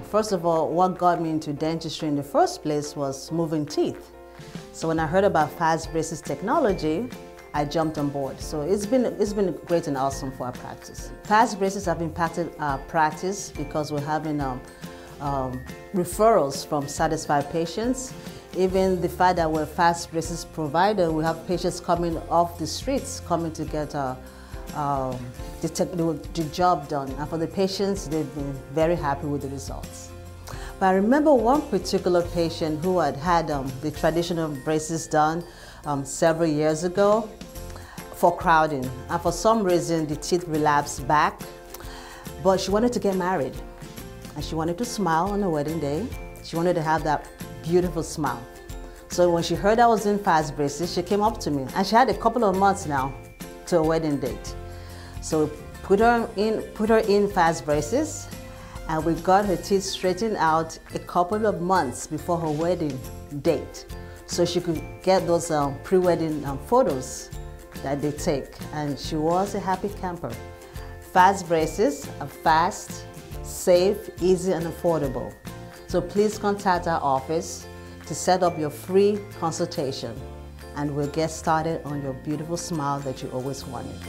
First of all, what got me into dentistry in the first place was moving teeth. So when I heard about fast braces technology, I jumped on board. So it's been great and awesome for our practice. Fast braces have impacted our practice because we're having referrals from satisfied patients. Even the fact that we're a fast braces provider, we have patients coming off the streets, coming to get the job done. And for the patients, they've been very happy with the results. But I remember one particular patient who had the traditional braces done several years ago for crowding. And for some reason, the teeth relapsed back. But she wanted to get married. And she wanted to smile on her wedding day. She wanted to have that beautiful smile. So when she heard I was in fast braces, she came up to me. And she had a couple of months now to a wedding date. So we put her in fast braces, and we got her teeth straightened out a couple of months before her wedding date, so she could get those pre-wedding photos that they take. And she was a happy camper. Fast braces are fast, safe, easy, and affordable. So please contact our office to set up your free consultation, and we'll get started on your beautiful smile that you always wanted.